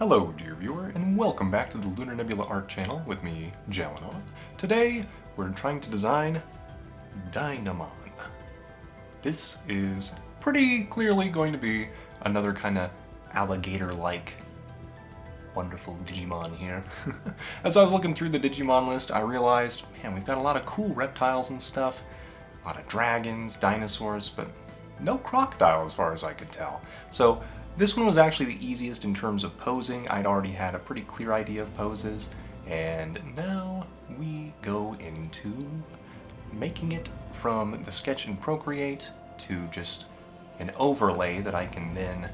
Hello, dear viewer, and welcome back to the Lunar Nebula Art Channel with me, Deinomon. Today, we're trying to design Deinomon. This is pretty clearly going to be another kind of alligator-like wonderful Digimon here. As I was looking through the Digimon list, I realized, man, we've got a lot of cool reptiles and stuff, a lot of dragons, dinosaurs, but no crocodile as far as I could tell. So this one was actually the easiest in terms of posing. I'd already had a pretty clear idea of poses, and now we go into making it from the sketch in Procreate to just an overlay that I can then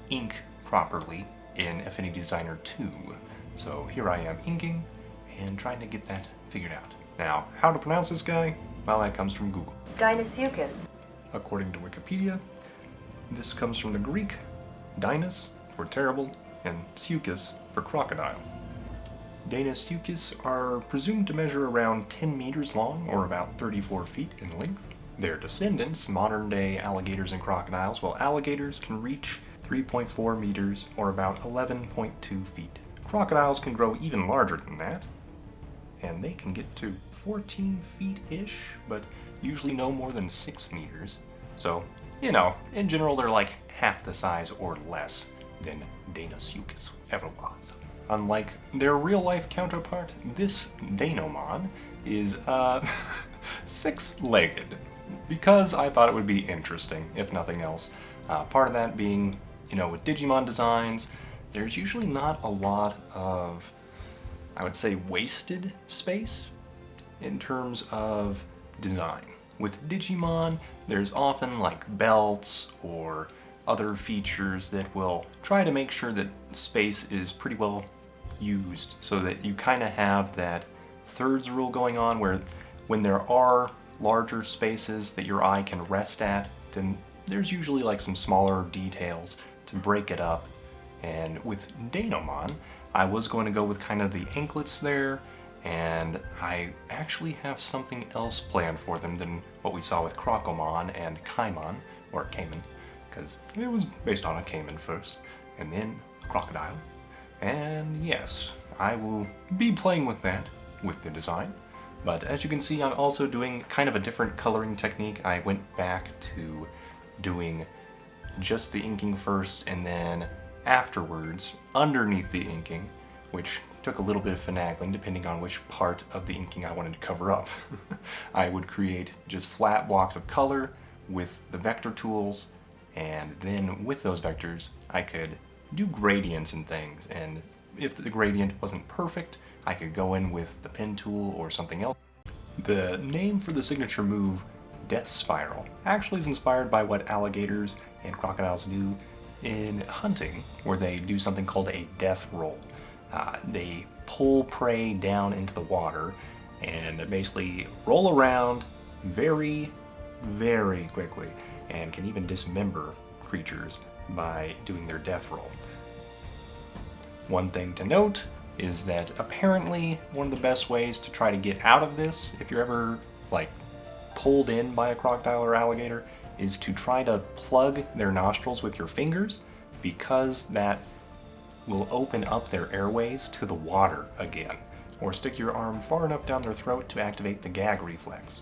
ink properly in Affinity Designer 2. So here I am inking and trying to get that figured out. Now, how to pronounce this guy? Well, that comes from Google. Dinosuchus. According to Wikipedia, this comes from the Greek Dinos for terrible, and Suchus for crocodile. Deinosuchus are presumed to measure around 10 meters long, or about 34 feet in length. Their descendants, modern-day alligators and crocodiles, while alligators can reach 3.4 meters, or about 11.2 feet. Crocodiles can grow even larger than that, and they can get to 14 feet-ish, but usually no more than 6 meters. So, you know, in general they're like half the size or less than Deinosuchus ever was. Unlike their real-life counterpart, this Deinomon is, six-legged, because I thought it would be interesting, if nothing else. Part of that being, you know, with Digimon designs, there's usually not a lot of, I would say, wasted space in terms of design. With Digimon, there's often like belts or other features that will try to make sure that space is pretty well used, so that you kind of have that thirds rule going on where when there are larger spaces that your eye can rest at, then there's usually like some smaller details to break it up. And with Deinomon, I was going to go with kind of the anklets there, and I actually have something else planned for them than what we saw with Crocomon and Kaimon, or Cayman, because it was based on a caiman first, and then a crocodile. And yes, I will be playing with that, with the design. But as you can see, I'm also doing kind of a different coloring technique. I went back to doing just the inking first, and then afterwards, underneath the inking, which took a little bit of finagling depending on which part of the inking I wanted to cover up. I would create just flat blocks of color with the vector tools, and then with those vectors I could do gradients and things, and if the gradient wasn't perfect, I could go in with the pen tool or something else. The name for the signature move, Death Spiral, actually is inspired by what alligators and crocodiles do in hunting, where they do something called a death roll. They pull prey down into the water and basically roll around very, very quickly, and can even dismember creatures by doing their death roll. One thing to note is that apparently one of the best ways to try to get out of this, if you're ever like pulled in by a crocodile or alligator, is to try to plug their nostrils with your fingers, because that will open up their airways to the water again, or stick your arm far enough down their throat to activate the gag reflex.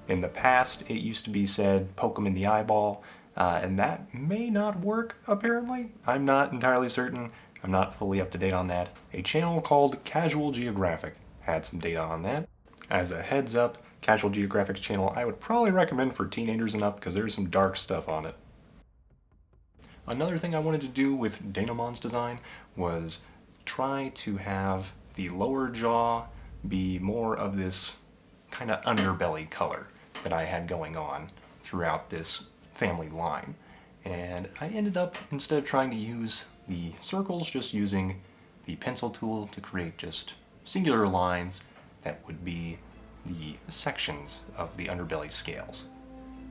In the past, it used to be said, poke them in the eyeball, and that may not work, apparently. I'm not entirely certain. I'm not fully up to date on that. A channel called Casual Geographic had some data on that. As a heads up, Casual Geographic's channel I would probably recommend for teenagers and up, because there's some dark stuff on it. Another thing I wanted to do with Deinomon's design was try to have the lower jaw be more of this kind of underbelly color that I had going on throughout this family line. And I ended up, instead of trying to use the circles, just using the pencil tool to create just singular lines that would be the sections of the underbelly scales.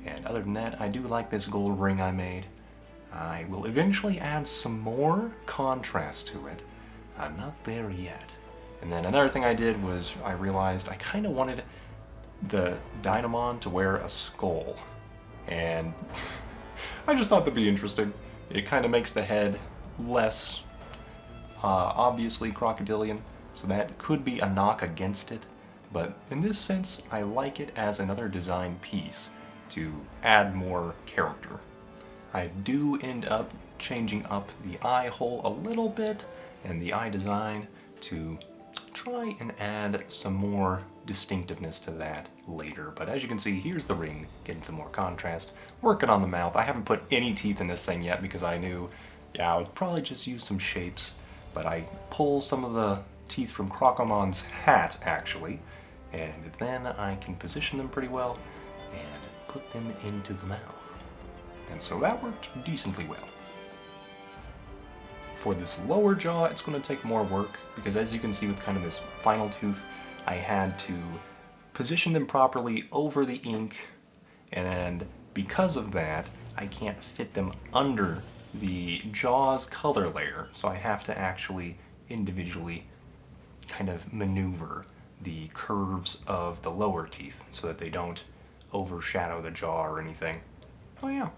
And other than that, I do like this gold ring I made. I will eventually add some more contrast to it. I'm not there yet. And then another thing I did was I realized I kind of wanted the Deinomon to wear a skull. And I just thought that'd be interesting. It kind of makes the head less obviously crocodilian, so that could be a knock against it, but in this sense, I like it as another design piece to add more character. I do end up changing up the eye hole a little bit and the eye design to try and add some more distinctiveness to that later. But as you can see, here's the ring, getting some more contrast. Working on the mouth. I haven't put any teeth in this thing yet because I knew, yeah, I would probably just use some shapes. But I pull some of the teeth from Crocomon's hat, actually, and then I can position them pretty well and put them into the mouth. And so that worked decently well. For this lower jaw, it's going to take more work because as you can see with kind of this final tooth, I had to position them properly over the ink, and because of that, I can't fit them under the jaw's color layer, so I have to actually individually kind of maneuver the curves of the lower teeth so that they don't overshadow the jaw or anything. Oh yeah.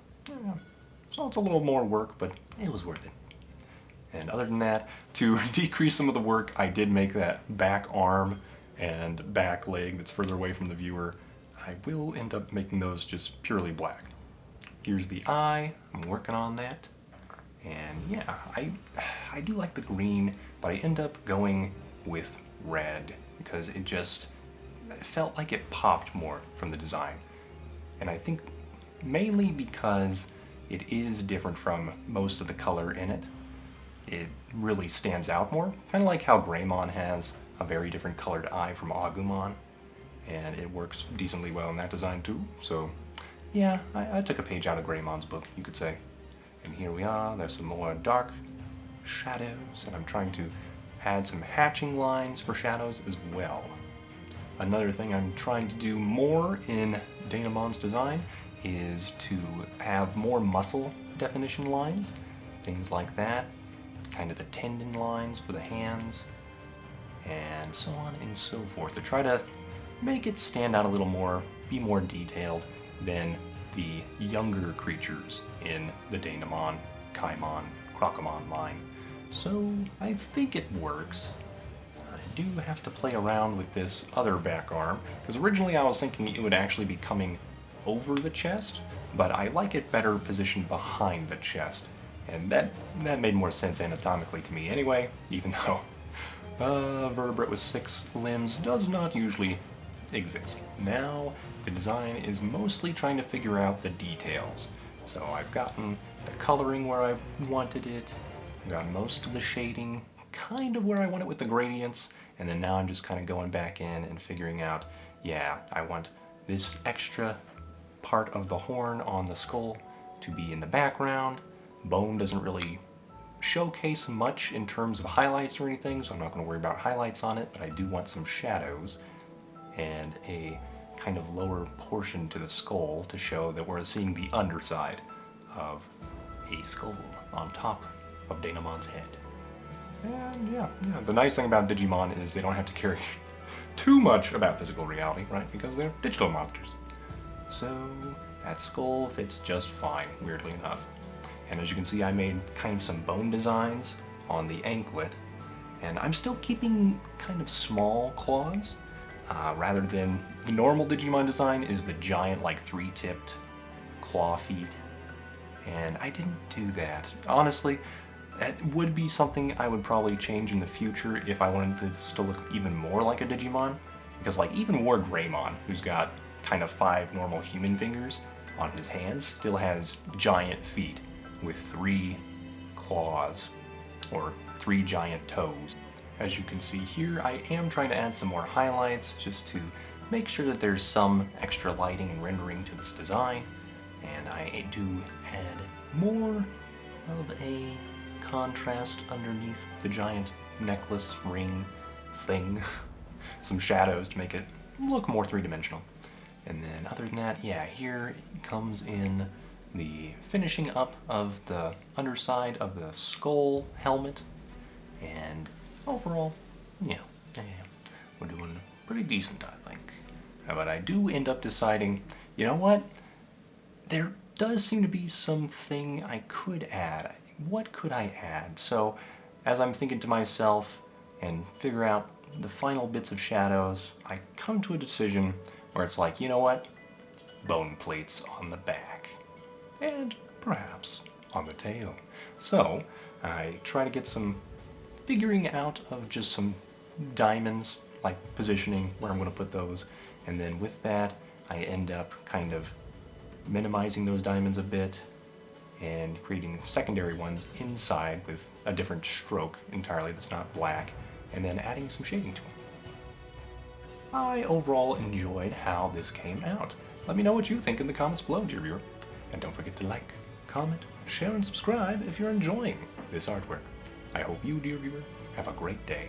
So it's a little more work, but it was worth it. And other than that, to decrease some of the work, I did make that back arm and back leg that's further away from the viewer. I will end up making those just purely black. Here's the eye, I'm working on that. And yeah, I do like the green, but I end up going with red because it felt like it popped more from the design. And I think mainly because it is different from most of the color in it. It really stands out more, kind of like how Greymon has a very different colored eye from Agumon, and it works decently well in that design too. So yeah, I took a page out of Greymon's book, you could say. And here we are, there's some more dark shadows, and I'm trying to add some hatching lines for shadows as well. Another thing I'm trying to do more in Deinomon's design is to have more muscle definition lines, things like that, kind of the tendon lines for the hands, and so on and so forth, to try to make it stand out a little more, be more detailed than the younger creatures in the Deinomon, Kaimon, Crocomon line. So I think it works. I do have to play around with this other back arm, because originally I was thinking it would actually be coming over the chest, but I like it better positioned behind the chest. And that made more sense anatomically to me anyway, even though a vertebrate with 6 limbs does not usually exist. Now, the design is mostly trying to figure out the details. So I've gotten the coloring where I wanted it, I've got most of the shading kind of where I want it with the gradients, and then now I'm just kind of going back in and figuring out, yeah, I want this extra part of the horn on the skull to be in the background. Bone doesn't really showcase much in terms of highlights or anything, so I'm not going to worry about highlights on it, but I do want some shadows and a kind of lower portion to the skull to show that we're seeing the underside of a skull on top of Deinomon's head. And yeah, the nice thing about Digimon is they don't have to carry too much about physical reality, right? Because they're digital monsters. So that skull fits just fine, weirdly enough. And as you can see, I made kind of some bone designs on the anklet, and I'm still keeping kind of small claws, rather than the normal Digimon design is the giant, like 3-tipped claw feet, and I didn't do that. Honestly, that would be something I would probably change in the future if I wanted this to look even more like a Digimon, because like even War Greymon, who's got kind of 5 normal human fingers on his hands, still has giant feet with 3 claws, or 3 giant toes. As you can see here, I am trying to add some more highlights just to make sure that there's some extra lighting and rendering to this design, and I do add more of a contrast underneath the giant necklace ring thing, some shadows to make it look more 3-dimensional. And then other than that, yeah, here comes in the finishing up of the underside of the skull helmet, and overall, yeah, we're doing pretty decent, I think. But I do end up deciding, you know what, there does seem to be something I could add. What could I add? So as I'm thinking to myself and figure out the final bits of shadows, I come to a decision where it's like, you know what? Bone plates on the back. And perhaps on the tail. So I try to get some figuring out of just some diamonds, like positioning where I'm going to put those, and then with that I end up kind of minimizing those diamonds a bit and creating secondary ones inside with a different stroke entirely that's not black, and then adding some shading to them. I overall enjoyed how this came out. Let me know what you think in the comments below, dear viewer. And don't forget to like, comment, share, and subscribe if you're enjoying this artwork. I hope you, dear viewer, have a great day.